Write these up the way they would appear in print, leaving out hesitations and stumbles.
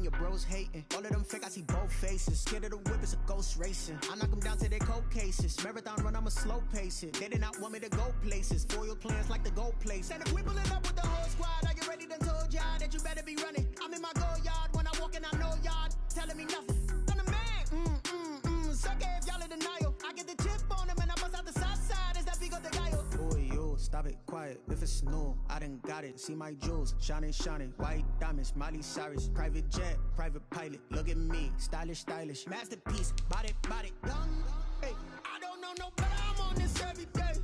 your bros hating. All of them fake, I see both faces. Scared of the whip, it's a ghost racing. I knock them down to their cold cases. Marathon run, I'ma slow pace it. They did not want me to go places. Foil plans like the gold place. And if we pulling up with the whole squad, are you ready? Done told y'all that you better be running. I'm in my go yard when I walk in, I know y'all telling me nothing. I'm the man. Suck it if y'all in denial. I get the chip on them and I bust out the south side. Is that Vigo de Gallo? Boy, yo, stop it, quiet. If it's new, I done got it. See my jewels, shining, shining. White diamonds, Miley Cyrus. Private jet, private pilot. Look at me, stylish, stylish. Masterpiece, body, body. Young, hey, I don't know no better. I'm on this every day.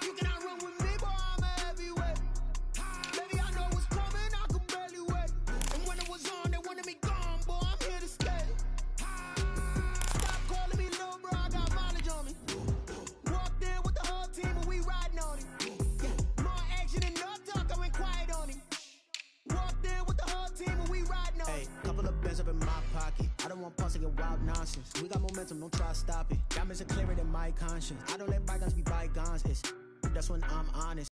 You cannot run with me, boy, I'm a heavyweight. Baby, I know what's coming, I could barely wait. And when it was on, they wanted me gone, boy, I'm here to stay. Stop calling me little bro, I got mileage on me. Walked in with the whole team and we riding on it. Yeah. More action and no talk, I went quiet on him. Walked in with the whole team and we riding on it. Hey, couple of bands up in my pocket. I don't want pulse to get wild nonsense. We got momentum, don't try to stop it. Diamonds are clearer than my conscience. I don't let bygones be bygones. That's when I'm honest.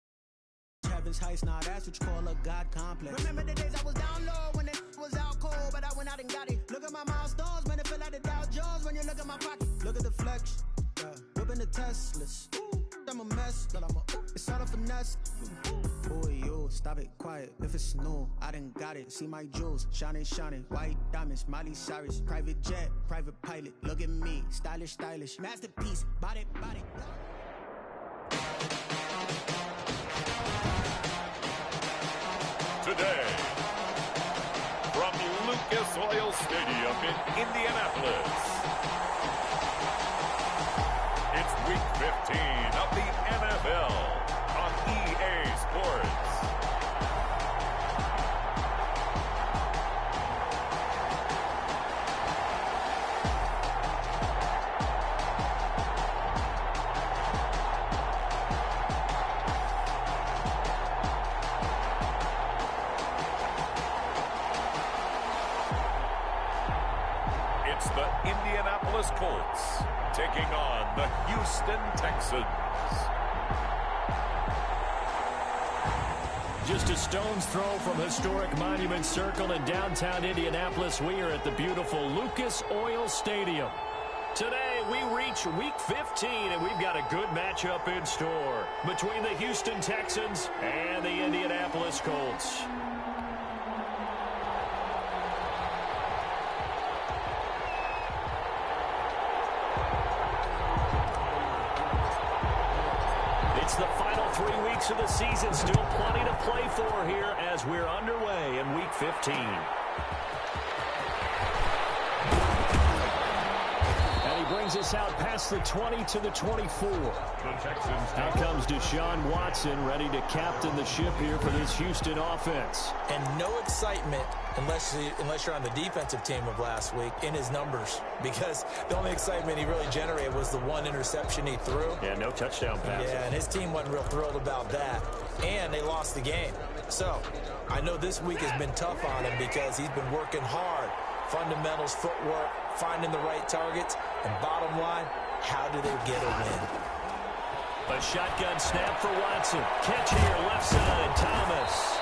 Heaven's heights, nah, that's what you call a God complex. Remember the days I was down low when it was out cold, but I went out and got it. Look at my milestones, man, it feel like the Dow Jones when you look at my pocket. Look at the flex, yeah. Whipping the Teslas. Ooh, I'm a mess, but it's all a finesse. Boy, yo, stop it, quiet. If it's new, I done got it. See my jewels, shining, shining. White diamonds, Miley Cyrus. Private jet, private pilot. Look at me, stylish, stylish. Masterpiece, body, body. Today, from Lucas Oil Stadium in Indianapolis, it's Week 15 of the NFL on EA Sports. Indianapolis Colts taking on the Houston Texans. Just a stone's throw from historic Monument Circle in downtown Indianapolis. We are at the beautiful Lucas Oil Stadium. Today we reach Week 15 and we've got a good matchup in store between the Houston Texans and the Indianapolis Colts. The final 3 weeks of the season, still plenty to play for here as we're underway in Week 15. And he brings us out past the 20 to the 24. Out comes Deshaun Watson, ready to captain the ship here for this Houston offense. And no excitement unless you're on the defensive team of last week in his numbers, because the only excitement he really generated was the one interception he threw. Yeah, no touchdown passes. Yeah, and his team wasn't real thrilled about that, and they lost the game. So I know this week has been tough on him because he's been working hard. Fundamentals, footwork, finding the right targets, and bottom line, how do they get a win? A shotgun snap for Watson. Catch here, left side, Thomas.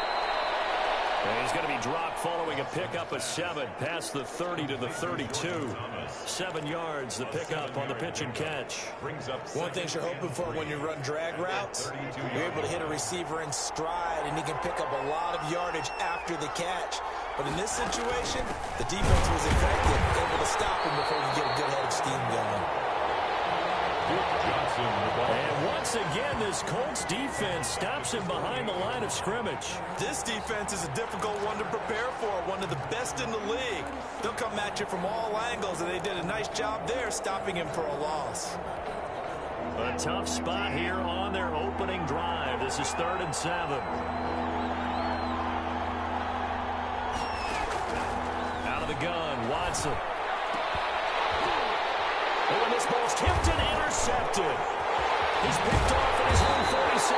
And he's going to be dropped following a pickup of 7 past the 30 to the 32. 7 yards, the pickup on the pitch and catch. One thing you're hoping for when you run drag routes, you're able to hit a receiver in stride, and he can pick up a lot of yardage after the catch. But in this situation, the defense was effective, able to stop him before he could get a good head of steam going. And once again, this Colts defense stops him behind the line of scrimmage. This defense is a difficult one to prepare for, one of the best in the league. They'll come at you from all angles, and they did a nice job there stopping him for a loss. A tough spot here on their opening drive. This is 3rd and 7. Out of the gun, Watson. Oh, and this ball's tipped and intercepted. He's picked off at his own 47.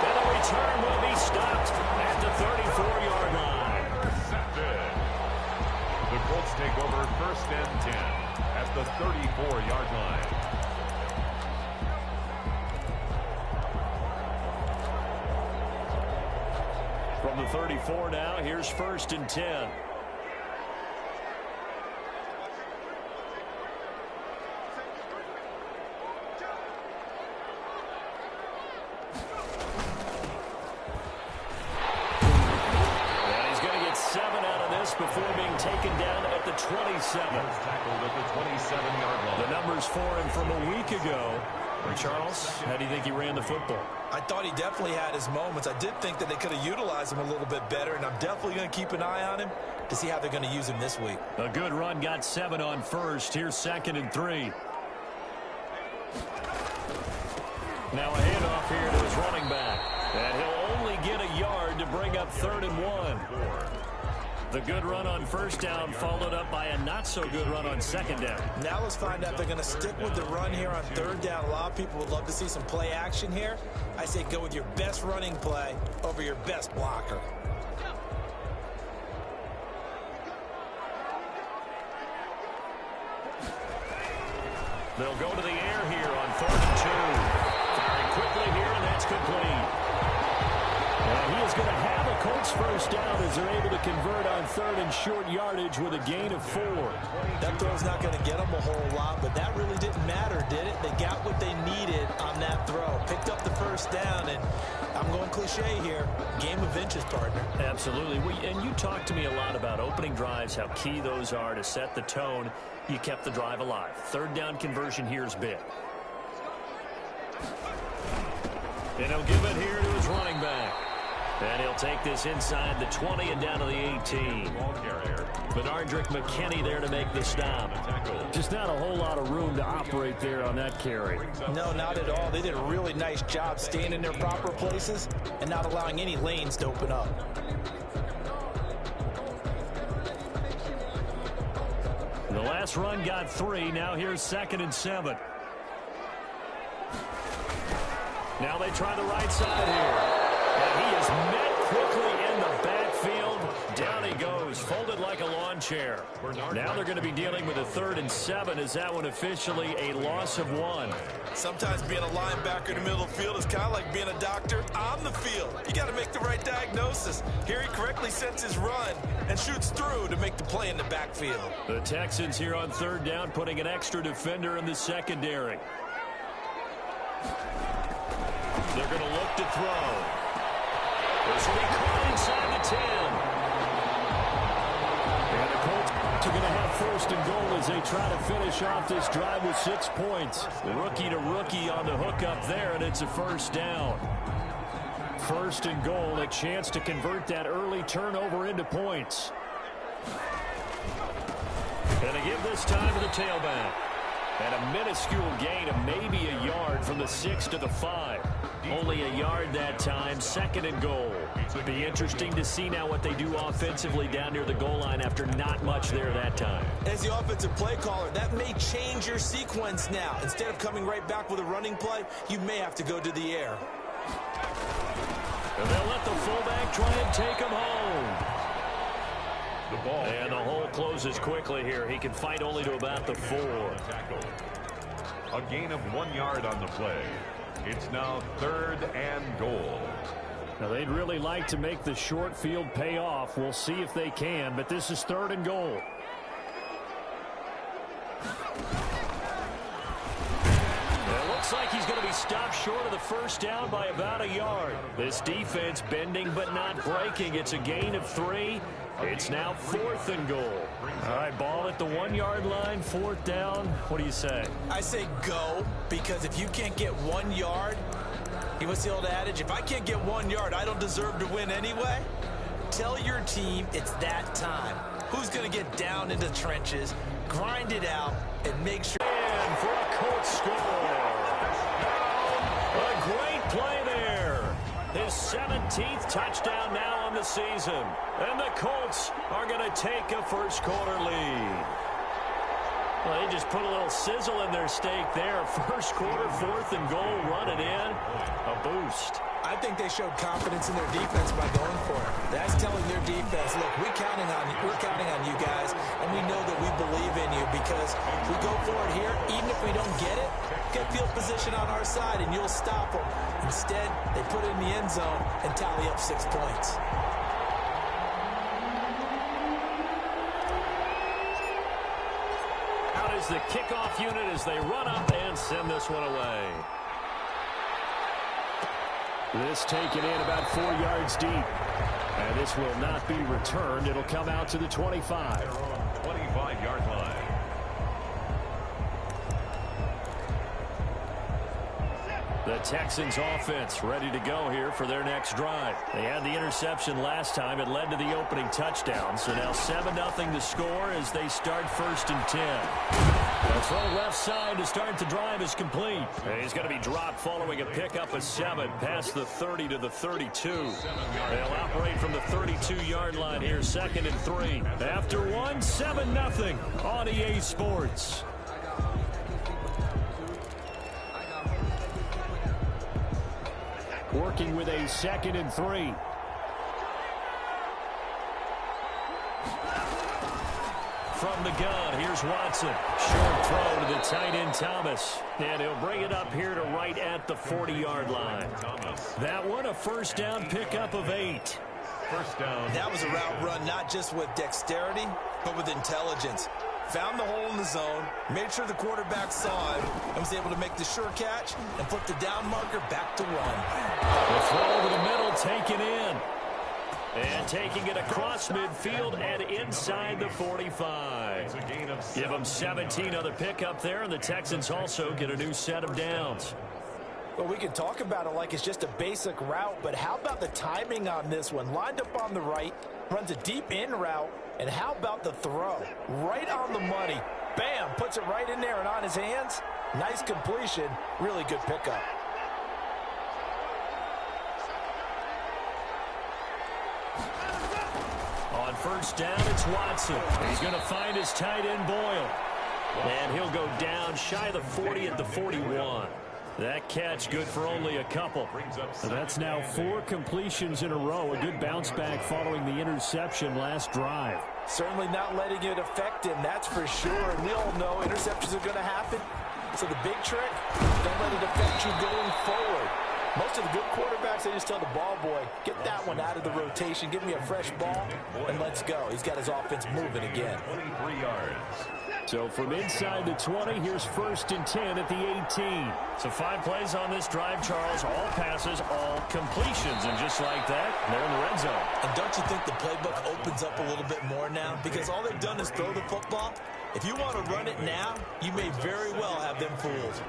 And the return will be stopped at the 34-yard line. Intercepted. The Colts take over 1st and 10 at the 34-yard line. From the 34 now, here's 1st and 10. taken down at the 27. Tackled at the 27-yard line. The numbers for him from a week ago. Charles, how do you think he ran the football? I thought he definitely had his moments. I did think that they could have utilized him a little bit better, and I'm definitely going to keep an eye on him to see how they're going to use him this week. A good run, got 7 on first. Here's 2nd and 3. Now a handoff here to his running back. And he'll only get a yard to bring up 3rd and 1. The good run on first down followed up by a not-so-good run on 2nd down. Now let's find out if they're going to stick with the run here on 3rd down. A lot of people would love to see some play action here. I say go with your best running play over your best blocker. They'll go to the air here on 3rd and 2. Firing quickly here, and that's complete. And he is going to have a Colts first down as they're able to convert on 3rd and short yardage with a gain of 4. That throw's not going to get them a whole lot, but that really didn't matter, did it? They got what they needed on that throw. Picked up the first down, and I'm going cliche here. Game of inches, partner. Absolutely. And you talked to me a lot about opening drives, how key those are to set the tone. You kept the drive alive. 3rd down conversion here is big. And he'll give it here to his running back. And he'll take this inside the 20 and down to the 18. Ball carrier. Bernardrick McKinney there to make the stop. Just not a whole lot of room to operate there on that carry. No, not at all. They did a really nice job staying in their proper places and not allowing any lanes to open up. The last run got 3. Now here's 2nd and 7. Now they try the right side here. And he is met quickly in the backfield. Down he goes, folded like a lawn chair. Now they're going to be dealing with a 3rd and 7. Is that one officially a loss of 1? Sometimes being a linebacker in the middle of the field is kind of like being a doctor on the field. You got to make the right diagnosis. Here he correctly sets his run and shoots through to make the play in the backfield. The Texans here on 3rd down, putting an extra defender in the secondary. They're going to look to throw. This will be caught inside the 10. And the Colts are going to have 1st and goal as they try to finish off this drive with 6 points. Rookie to rookie on the hook up there, and it's a 1st down. 1st and goal, a chance to convert that early turnover into points. And they give this time to the tailback. And a minuscule gain of maybe a yard from the 6 to the 5. Only a yard that time, 2nd and goal. Be interesting to see now what they do offensively down near the goal line after not much there that time. As the offensive play caller, that may change your sequence now. Instead of coming right back with a running play, you may have to go to the air. And they'll let the fullback try and take him home. The ball. And the hole closes quickly here. He can fight only to about the 4. A gain of 1 yard on the play. It's now 3rd and goal. Now, they'd really like to make the short field pay off. We'll see if they can, but this is 3rd and goal. It looks like he's going to be stopped short of the 1st down by about a yard. This defense bending but not breaking. It's a gain of 3. It's now 4th and goal. All right, ball at the 1-yard line, 4th down. What do you say? I say go, because if you can't get 1 yard, what's the old adage? If I can't get 1 yard, I don't deserve to win anyway. Tell your team it's that time. Who's going to get down into the trenches, grind it out, and make sure. And for a Colts score. A great play there. His 17th touchdown now on the season. And the Colts are going to take a first-quarter lead. Well, they just put a little sizzle in their steak there. First quarter, 4th and goal, run it in. A boost. I think they showed confidence in their defense by going for it. That's telling their defense, look, we're counting on you guys, and we know that we believe in you, because we go for it here, even if we don't get it, get field position on our side, and you'll stop them. Instead, they put it in the end zone and tally up 6 points. Out is the kickoff unit as they run up and send this one away. This taken in about 4 yards deep. And this will not be returned. It'll come out to the 25. 25-yard line. The Texans offense ready to go here for their next drive. They had the interception last time. It led to the opening touchdown. So now 7-0 to score as they start 1st and 10. The throw left side to start the drive is complete. And he's going to be dropped following a pickup of 7 past the 30 to the 32. They'll operate from the 32-yard line here, 2nd and 3. After 1, 7-0 on EA Sports. Working with a 2nd and 3. From the gun, here's Watson. Short throw to the tight end Thomas. And he'll bring it up here to right at the 40-yard line. That one a first down pickup of 8. First down. That was a route run not just with dexterity, but with intelligence. Found the hole in the zone, made sure the quarterback saw him, and was able to make the sure catch and flip the down marker back to run. The throw to the middle, taken in. And taking it across midfield and inside the 45. Give them 17 on the pickup there, and the Texans also get a new set of downs. Well, we can talk about it like it's just a basic route, but how about the timing on this one? Lined up on the right, runs a deep in route, and how about the throw? Right on the money. Bam, puts it right in there and on his hands. Nice completion, really good pickup. On first down, it's Watson. He's going to find his tight end Boyle. And he'll go down shy of the 40 at the 41. That catch good for only a couple. So that's now 4 completions in a row. A good bounce back following the interception last drive. Certainly not letting it affect him, that's for sure. And we all know interceptions are going to happen. So the big trick, don't let it affect you going forward. Most of the good quarterbacks, they just tell the ball boy, get that one out of the rotation, give me a fresh ball, and let's go. He's got his offense moving again. 23 yards. So from inside the 20, here's 1st and 10 at the 18. So 5 plays on this drive, Charles. All passes, all completions. And just like that, they're in the red zone. And don't you think the playbook opens up a little bit more now? Because all they've done is throw the football. If you want to run it now, you may very well have them fooled.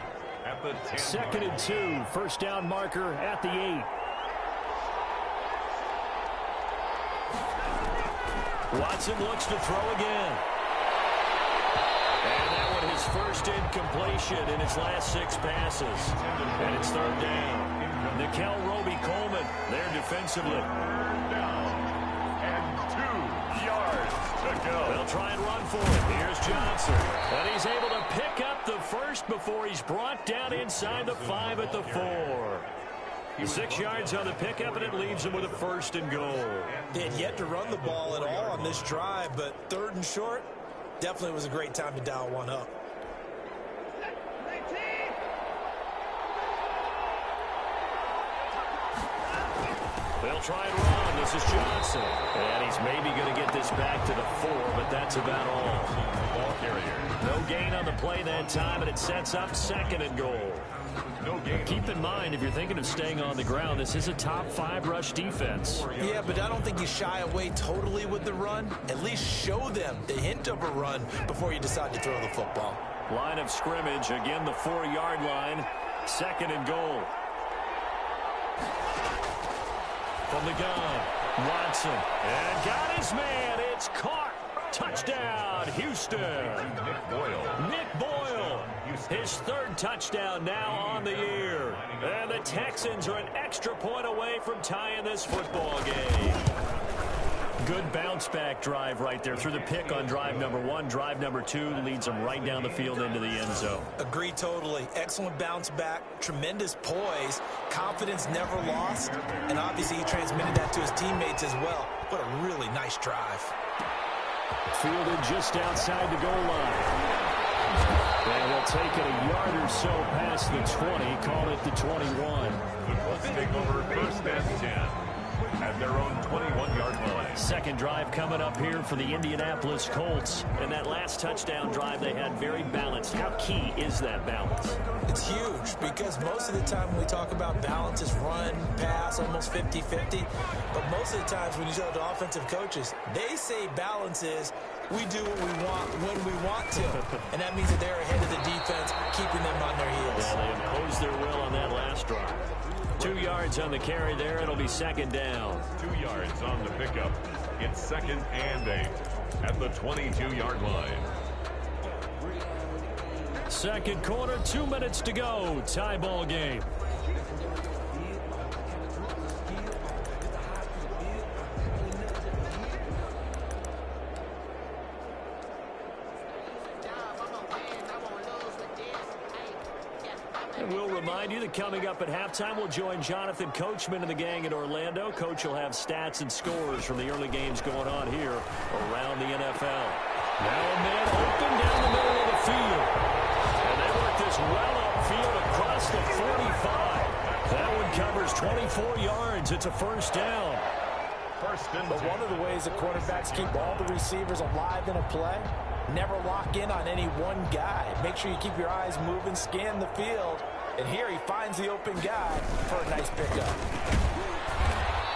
At the 10. 2nd and 2, first down marker at the 8. Watson looks to throw again. And that one his first incompletion in his last 6 passes. And it's 3rd down. Nikel Roby-Coleman there defensively. Down. And 2 yards to go. They'll try and run for it. Here's Johnson. And he's able to pick up the first before he's brought down inside the 5 at the 4. 6 yards on the pickup, and it leaves him with a 1st and goal. They had yet to run the ball at all on this drive, but 3rd and short, definitely was a great time to dial one up. They'll try and run. This is Johnson. And he's maybe going to get this back to the 4, but that's about all. Ball carrier. No gain on the play that time, and it sets up 2nd and goal. No gain. Keep in mind, if you're thinking of staying on the ground, this is a top 5 rush defense. Yeah, but I don't think you shy away totally with the run. At least show them the hint of a run before you decide to throw the football. Line of scrimmage, again the 4-yard line. 2nd and goal. From the gun, Watson. And got his man. It's caught. Touchdown, Houston. Nick Boyle. Nick Boyle. His 3rd touchdown now on the year. And the Texans are an extra point away from tying this football game. Good bounce-back drive right there through the pick on drive number 1. Drive number 2 leads them right down the field into the end zone. Agree totally. Excellent bounce back, tremendous poise, confidence never lost, and obviously he transmitted that to his teammates as well. What a really nice drive. Fielded just outside the goal line. And they'll take it a yard or so past the 20, call it the 21. The Colts take over 1st and 10. at their own 21-yard line. Second drive coming up here for the Indianapolis Colts. And that last touchdown drive they had very balanced. How key is that balance? It's huge because most of the time when we talk about balance is run, pass, almost 50-50. But most of the times when you talk to offensive coaches, they say balance is we do what we want when we want to. And that means that they're ahead of the defense, keeping them on their heels. Yeah, they imposed their will on that last drive. 2 yards on the carry there. It'll be second down. 2 yards on the pickup. It's 2nd and 8 at the 22-yard line. Second quarter, 2 minutes to go. Tie ball game. And we'll remind you that coming up at halftime, we'll join Jonathan Coachman and the gang in Orlando. Coach will have stats and scores from the early games going on here around the NFL. Now a man open down the middle of the field. And they work this well upfield across the 45. That one covers 24 yards. It's a first down. But one of the ways that quarterbacks keep all the receivers alive in a play, never lock in on any one guy. Make sure you keep your eyes moving, scan the field. And here he finds the open guy for a nice pickup.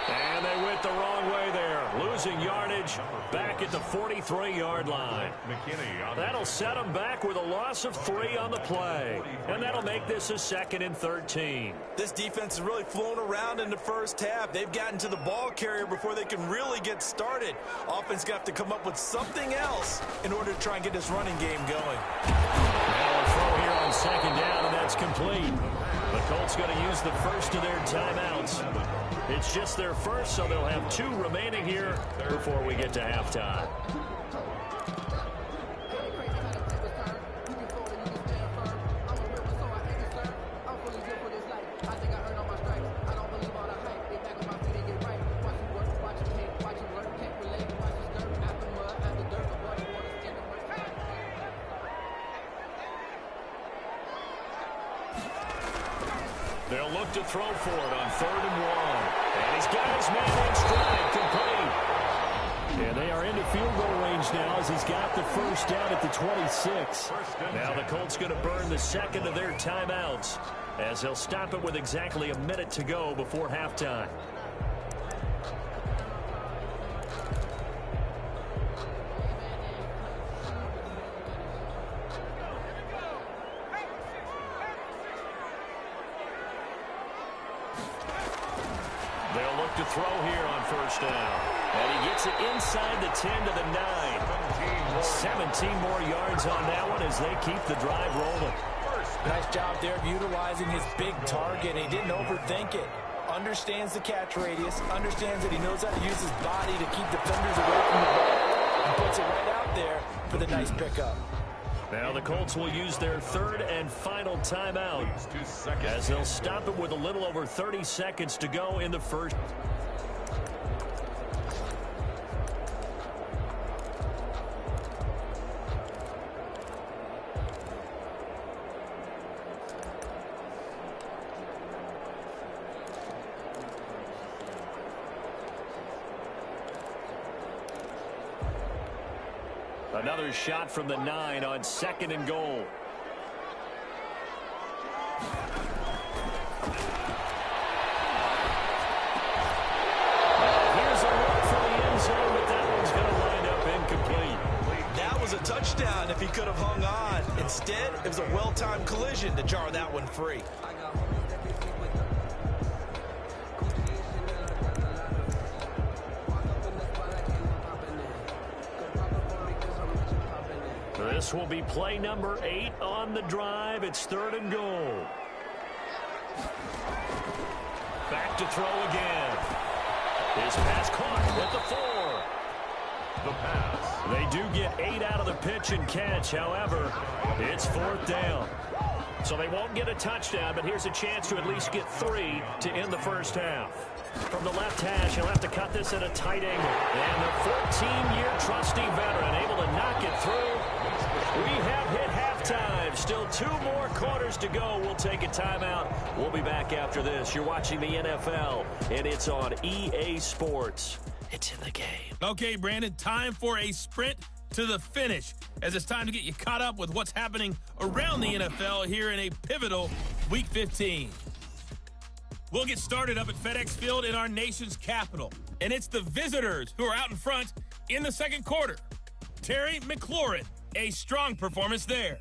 And they went the wrong way there. Losing yardage back at the 43-yard line. That'll set them back with a loss of 3 on the play. And that'll make this a 2nd and 13. This defense has really flown around in the first half. They've gotten to the ball carrier before they can really get started. Offense got to come up with something else in order to try and get this running game going. Now a throw here on second down, and that's complete. The Colts going to use the first of their timeouts. It's just their first, so they'll have 2 remaining here before we get to halftime. They'll look to throw for it on 3rd and 1. And he's got his man in stride, complete. And they are into field goal range now as he's got the first down at the 26. Now the Colts going to burn the second of their timeouts as they'll stop it with exactly a minute to go before halftime. They'll look to throw here on first down. And he gets it inside the 10 to the 9. 17 more yards on that one as they keep the drive rolling. Nice job there of utilizing his big target. He didn't overthink it. Understands the catch radius. Understands that he knows how to use his body to keep defenders away from the ball. And puts it right out there for the nice pickup. Now the Colts will use their 3rd and final timeout as they'll stop it with a little over 30 seconds to go in the first. Another shot from the 9 on 2nd and goal. Here's a look for the end zone, but that one's going to wind up incomplete. That was a touchdown if he could have hung on. Instead, it was a well-timed collision to jar that one free. This will be play number 8 on the drive. It's 3rd and goal. Back to throw again. His pass caught at the 4. The pass. They do get 8 out of the pitch and catch. However, it's 4th down. So they won't get a touchdown, but here's a chance to at least get 3 to end the first half. From the left hash, he'll have to cut this at a tight angle. And the 14-year trusty veteran able to knock it through. We have hit halftime. Still 2 more quarters to go. We'll take a timeout. We'll be back after this. You're watching the NFL, and it's on EA Sports. It's in the game. Okay, Brandon, time for a sprint to the finish, as it's time to get you caught up with what's happening around the NFL here in a pivotal Week 15. We'll get started up at FedEx Field in our nation's capital, and it's the visitors who are out in front in the second quarter. Terry McLaurin, a strong performance there.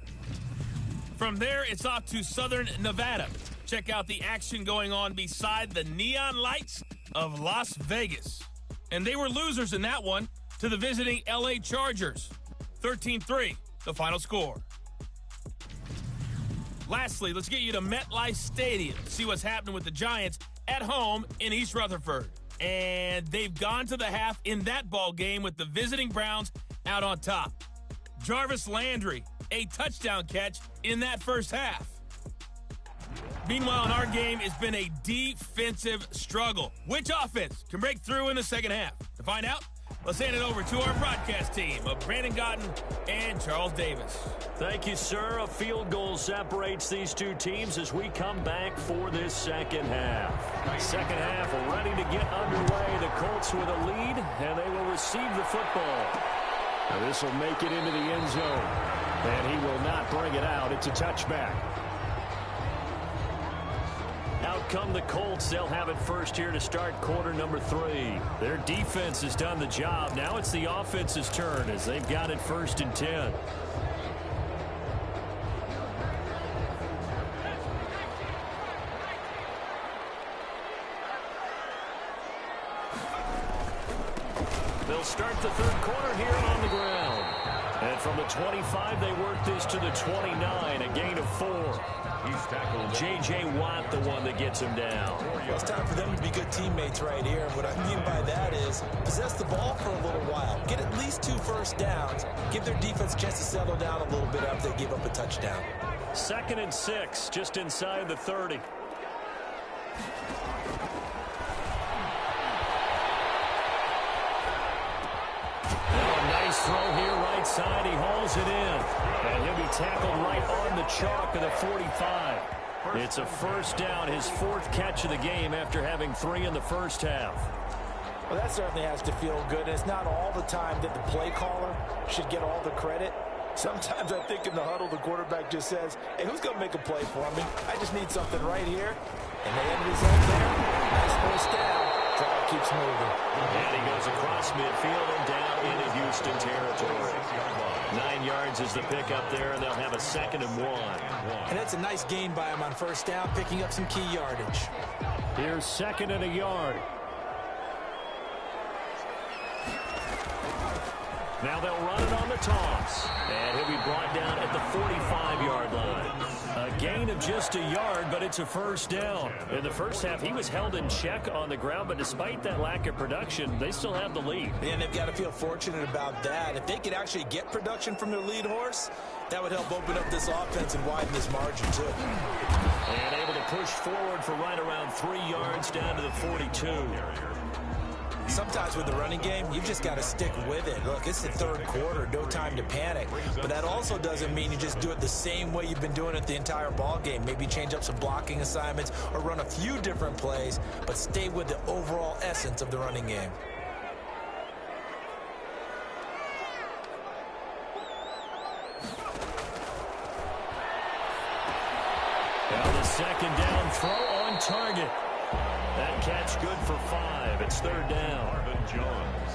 From there, it's off to Southern Nevada. Check out the action going on beside the neon lights of Las Vegas. And they were losers in that one to the visiting LA Chargers. 13-3, the final score. Lastly, let's get you to MetLife Stadium. See what's happening with the Giants at home in East Rutherford. And they've gone to the half in that ball game with the visiting Browns out on top. Jarvis Landry, a touchdown catch in that first half. Meanwhile, in our game, it's been a defensive struggle. Which offense can break through in the second half? To find out, let's hand it over to our broadcast team of Brandon Gotten and Charles Davis. Thank you, sir. A field goal separates these two teams as we come back for this second half. Second half ready to get underway. The Colts with a lead, and they will receive the football. Now this will make it into the end zone, and he will not bring it out. It's a touchback. Out come the Colts. They'll have it first here to start quarter number 3. Their defense has done the job. Now it's the offense's turn as they've got it 1st and 10. They'll start the third quarter here on the ground. And from the 25, they work this to the 29, a gain of 4. He's tackled. J.J. Watt, the one that gets him down. Well, it's time for them to be good teammates right here. And what I mean by that is possess the ball for a little while. Get at least 2 first downs. Give their defense a chance to settle down a little bit after they give up a touchdown. 2nd and 6, just inside the 30. Nice throw here, right side. He hauls it in. And he'll be tackled right on the chalk of the 45. It's a first down, his 4th catch of the game after having 3 in the first half. Well, that certainly has to feel good. And it's not all the time that the play caller should get all the credit. Sometimes I think in the huddle, the quarterback just says, hey, who's going to make a play for me? I just need something right here. And the end result there, nice first down. Drive keeps moving. And he goes across midfield and down into Houston territory. 9 yards is the pickup there, and they'll have a 2nd and 1. And it's a nice gain by him on first down, picking up some key yardage. Here's 2nd and a yard. Now they'll run it on the toss. And he'll be brought down at the 45-yard line. A gain of just a yard, but it's a first down. In the first half, he was held in check on the ground, but despite that lack of production, they still have the lead. And they've got to feel fortunate about that. If they could actually get production from their lead horse, that would help open up this offense and widen this margin, too. And able to push forward for right around 3 yards down to the 42. Sometimes with the running game, you've just got to stick with it. Look, it's the third quarter, no time to panic. But that also doesn't mean you just do it the same way you've been doing it the entire ball game. Maybe change up some blocking assignments or run a few different plays, but stay with the overall essence of the running game. Now the 2nd down throw on target. That catch good for 5. It's 3rd down. Marvin Jones.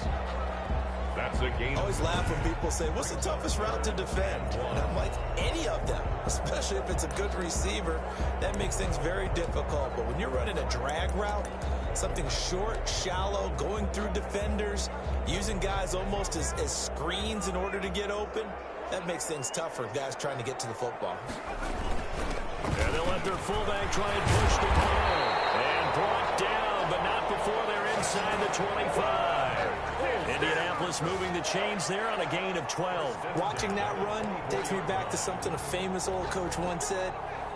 That's a gain. I always laugh when people say, what's the toughest route to defend? And I'm like, any of them, especially if it's a good receiver. That makes things very difficult. But when you're running a drag route, something short, shallow, going through defenders, using guys almost as screens in order to get open, that makes things tough for guys trying to get to the football. And they'll let their fullback try and push the ball. And brought down, but not before they're inside the 25. Indianapolis moving the chains there on a gain of 12. Watching that run takes me back to something a famous old coach once said.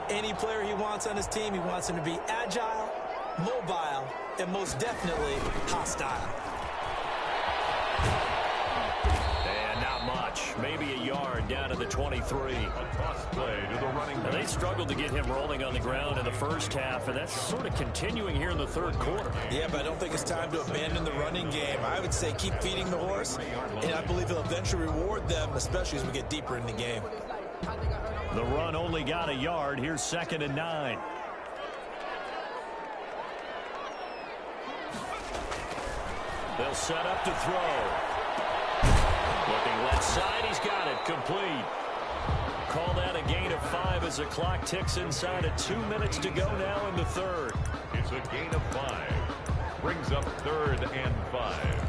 Any player he wants on his team, he wants him to be agile, mobile, and most definitely hostile. And not much. maybe a yard down to the 23. A toss play to the running back. Now, they struggled to get him rolling on the ground in the first half, and that's sort of continuing here in the third quarter. Yeah, but I don't think it's time to abandon the running game. I would say keep feeding the horse, and I believe he'll eventually reward them, especially as we get deeper in the game. The run only got a yard. Here's 2nd and 9. They'll set up to throw. Looking left side, he's got it. Complete. Call that a gain of 5 as the clock ticks inside of 2 minutes to go now in the third. It's a gain of 5. Brings up 3rd and 5.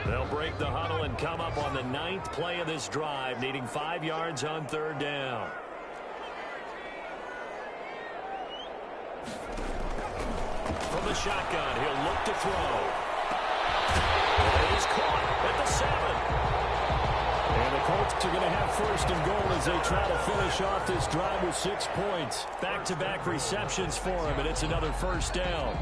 They'll break the huddle and come up on the 9th play of this drive, needing 5 yards on 3rd down. From the shotgun, he'll look to throw. And he's caught at the 7. And the Colts are going to have 1st and goal as they try to finish off this drive with 6 points. Back-to-back receptions for him, and it's another 1st down.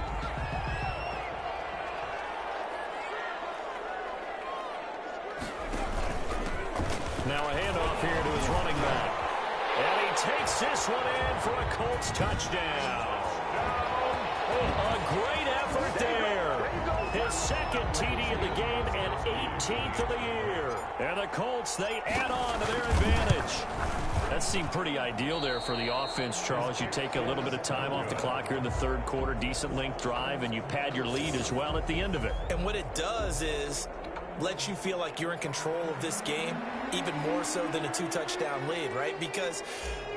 Now a handoff here to his running back. And he takes this one in for a Colts touchdown. A great effort there. His 2nd TD of the game and 18th of the year. And the Colts, they add on to their advantage. That seemed pretty ideal there for the offense, Charles. You take a little bit of time off the clock here in the third quarter, decent length drive, and you pad your lead as well at the end of it. And what it does is let you feel like you're in control of this game, even more so than a 2-touchdown lead, right? Because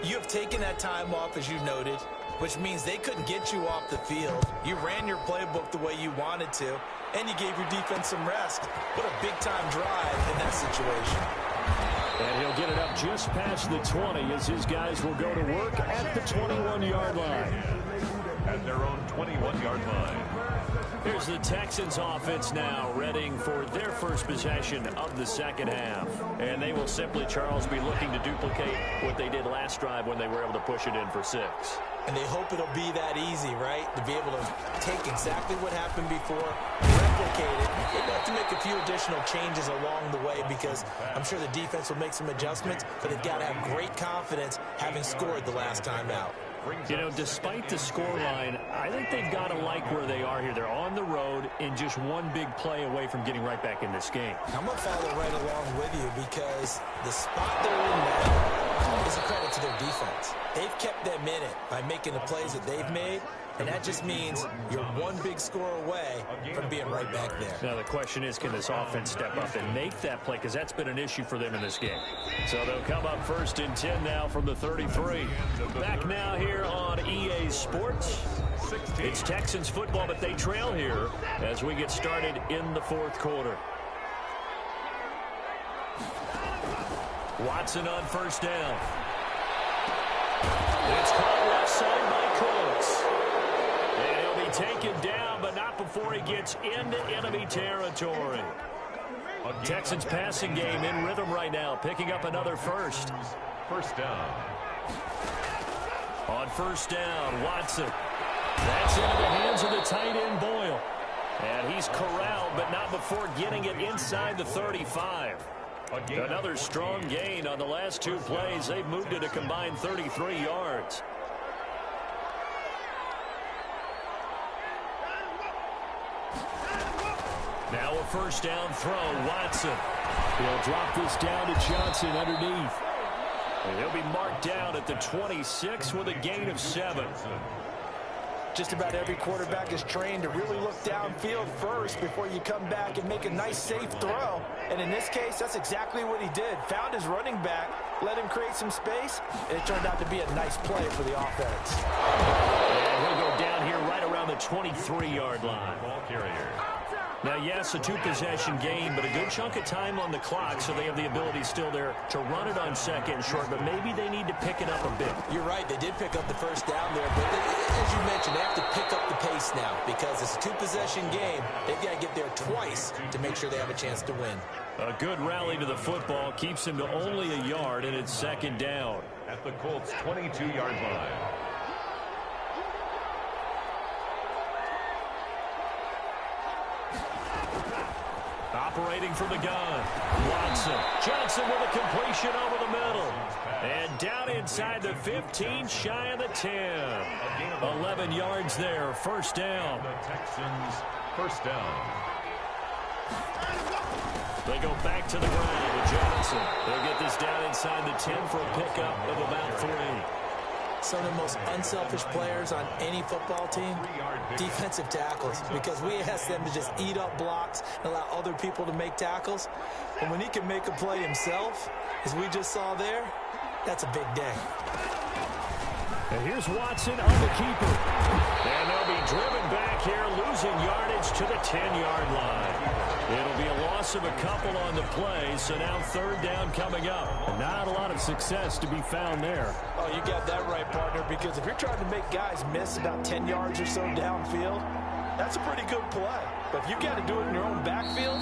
you have taken that time off, as you noted, which means they couldn't get you off the field. You ran your playbook the way you wanted to, and you gave your defense some rest. What a big-time drive in that situation. And he'll get it up just past the 20 as his guys will go to work at the 21-yard line. At their own 21-yard line. Here's the Texans offense now, readying for their first possession of the second half. And they will simply, Charles, be looking to duplicate what they did last drive when they were able to push it in for 6. And they hope it'll be that easy, right? To be able to take exactly what happened before, replicate it. They'll have to make a few additional changes along the way because I'm sure the defense will make some adjustments, but they've got to have great confidence having scored the last time out. You know, despite the scoreline, I think they've got to like where they are here. They're on the road and just one big play away from getting right back in this game. I'm going to follow right along with you because the spot they're in now is a credit to their defense. They've kept them in it by making the plays that they've made, and that just means you're one big score away from being right back there. Now, the question is, can this offense step up and make that play? Because that's been an issue for them in this game. So they'll come up 1st and 10 now from the 33. Back now here on EA Sports. It's Texans football, but they trail here as we get started in the 4th quarter. Watson on 1st down. It's caught left side by Cooks. And he'll be taken down, but not before he gets into enemy territory. Texans passing game in rhythm right now, picking up another 1st. 1st down. On 1st down, Watson. That's into the hands of the tight end, Boyle. And he's corralled, but not before getting it inside the 35. Another strong gain on the last 2 plays. They've moved it a combined 33 yards. Now a 1st down throw, Watson. He'll drop this down to Johnson underneath. And he'll be marked down at the 26 with a gain of 7. Just about every quarterback is trained to really look downfield first before you come back and make a nice, safe throw. And in this case, that's exactly what he did. Found his running back, let him create some space, and it turned out to be a nice play for the offense. And he'll go down here right around the 23-yard line. Ball carrier. Now, yes, a 2-possession game, but a good chunk of time on the clock, so they have the ability still there to run it on 2nd and short, but maybe they need to pick it up a bit. You're right. They did pick up the 1st down there, but as you mentioned, they have to pick up the pace now because it's a 2-possession game. They've got to get there twice to make sure they have a chance to win. A good rally to the football keeps him to only a yard, and it's 2nd down. At the Colts' 22-yard line. Operating from the gun. Watson. Johnson with a completion over the middle. And down inside the 15, shy of the 10. 11 yards there, first down. The Texans, first down. They go back to the ground with Johnson. They'll get this down inside the 10 for a pickup of about 3. Some of the most unselfish players on any football team, defensive tackles, because we ask them to just eat up blocks and allow other people to make tackles. And when he can make a play himself, as we just saw there, that's a big day. And here's Watson on the keeper. And they'll be driven back here, losing yardage to the 10-yard line. It'll be a loss of a couple on the play, so now third down coming up. And not a lot of success to be found there. Oh, you got that right, partner, because if you're trying to make guys miss about 10 yards or so downfield, that's a pretty good play. But if you got to do it in your own backfield,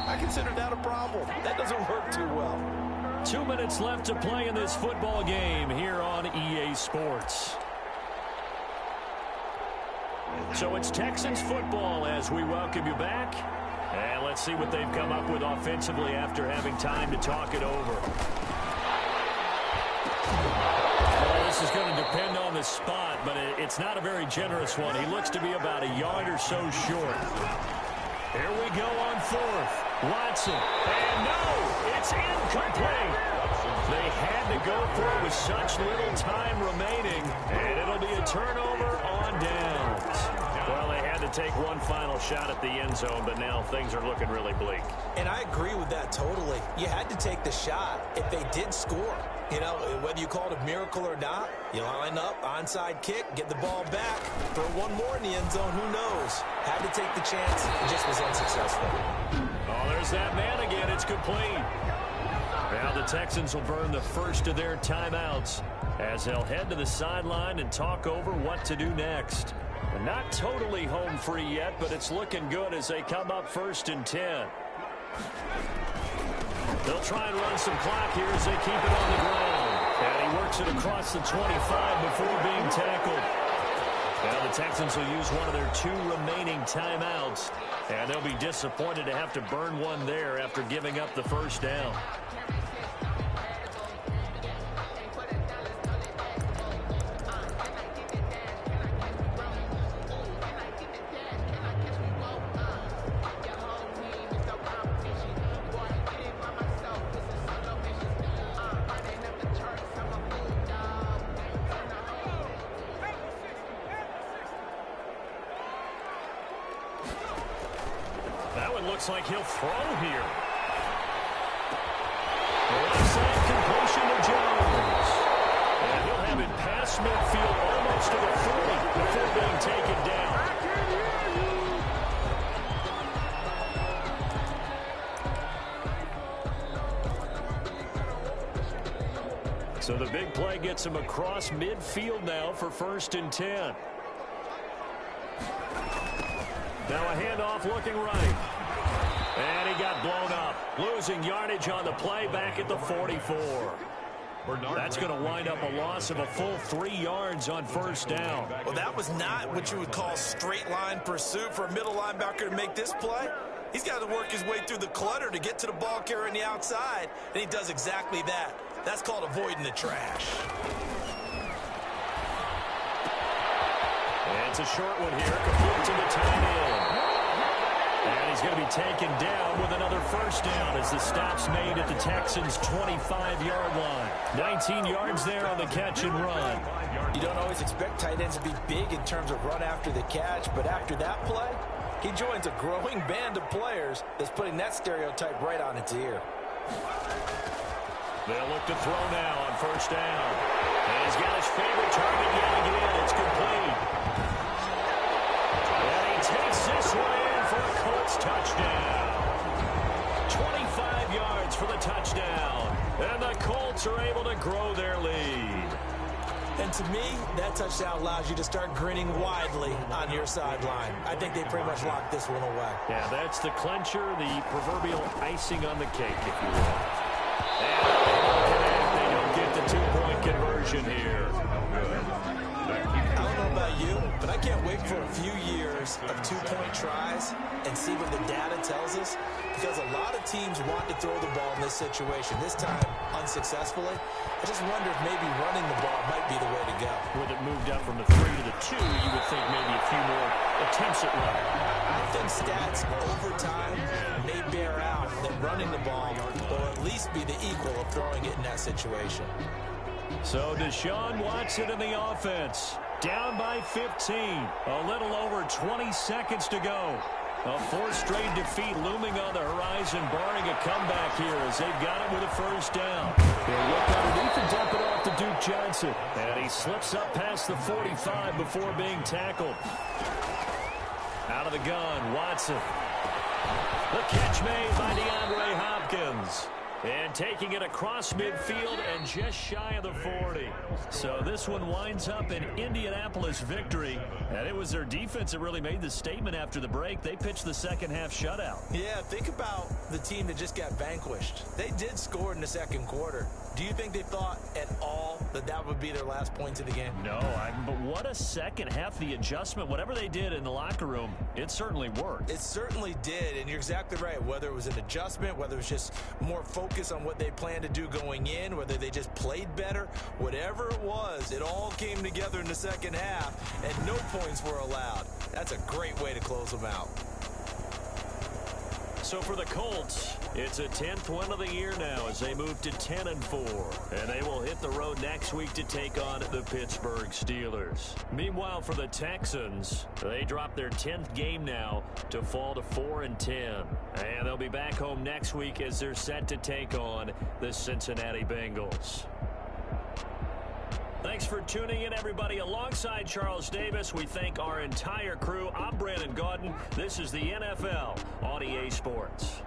I consider that a problem. That doesn't work too well. 2 minutes left to play in this football game here on EA Sports. So it's Texans football as we welcome you back. And let's see what they've come up with offensively after having time to talk it over. Well, this is going to depend on the spot, but it's not a very generous one. He looks to be about a yard or so short. Here we go on fourth. Watson. And no, it's incomplete. They had to go for it with such little time remaining, and it'll be a turnover on downs. Well, they had to take one final shot at the end zone, but now things are looking really bleak. And I agree with that totally. You had to take the shot if they did score. You know, whether you call it a miracle or not, you line up, onside kick, get the ball back, throw one more in the end zone, who knows? Had to take the chance, it just was unsuccessful. Oh, there's that man again. It's complete. Now the Texans will burn the first of their timeouts as they'll head to the sideline and talk over what to do next. They're not totally home free yet, but it's looking good as they come up 1st and 10. They'll try and run some clock here as they keep it on the ground. And he works it across the 25 before being tackled. Now the Texans will use one of their 2 remaining timeouts, and they'll be disappointed to have to burn one there after giving up the first down. Looks like he'll throw here. Inside completion to Jones. And he'll have it past midfield almost to the 40 before being taken down. So the big play gets him across midfield now for 1st and 10. Now a handoff looking right. And he got blown up. Losing yardage on the play back at the 44. That's going to wind up a loss of a full 3 yards on 1st down. Well, that was not what you would call straight line pursuit for a middle linebacker to make this play. He's got to work his way through the clutter to get to the ball carrier on the outside, and he does exactly that. That's called avoiding the trash. And it's a short one here, complete to the tight end. And he's going to be taken down with another first down as the stop's made at the Texans' 25-yard line. 19 yards there on the catch and run. You don't always expect tight ends to be big in terms of run after the catch, but after that play, he joins a growing band of players that's putting that stereotype right on its ear. They'll look to throw now on 1st down. And he's got his favorite target yet again. It's complete. And he takes this one in for a Colts touchdown. 25 yards for the touchdown. And the Colts are able to grow their lead. And to me, that touchdown allows you to start grinning widely on your sideline. I think they pretty much locked this one away. Yeah, that's the clincher, the proverbial icing on the cake, if you will. And they don't get the 2-point conversion here. I don't know about you, but I can't wait for a few years of 2-point tries and see what the data tells us. because a lot of teams want to throw the ball in this situation. This time, unsuccessfully. I just wonder if maybe running the ball might be the way to go. With it moved up from the 3 to the 2, you would think maybe a few more attempts at running. I think stats over time may bear out that running the ball will at least be the equal of throwing it in that situation. So Deshaun Watson in the offense. Down by 15. A little over 20 seconds to go. A 4th straight defeat looming on the horizon, barring a comeback here as they've got it with a first down. They'll look underneath and dump it off to Duke Johnson. And he slips up past the 45 before being tackled. Out of the gun, Watson. The catch made by DeAndre Hopkins. And taking it across midfield and just shy of the 40. So this one winds up an Indianapolis victory. And it was their defense that really made the statement after the break. They pitched the second half shutout. Yeah, think about the team that just got vanquished. They did score in the second quarter. Do you think they thought at all that that would be their last points of the game? No, but what a second half. The adjustment, whatever they did in the locker room, it certainly worked. It certainly did, and you're exactly right. Whether it was an adjustment, whether it was just more focus on what they planned to do going in, whether they just played better, whatever it was, it all came together in the second half, and no points were allowed. That's a great way to close them out. So for the Colts, it's a 10th win of the year now as they move to 10-4. And they will hit the road next week to take on the Pittsburgh Steelers. Meanwhile, for the Texans, they drop their 10th game now to fall to 4-10. And they'll be back home next week as they're set to take on the Cincinnati Bengals. Thanks for tuning in, everybody. Alongside Charles Davis, we thank our entire crew. I'm Brandon Gaudin. This is the NFL on EA Sports.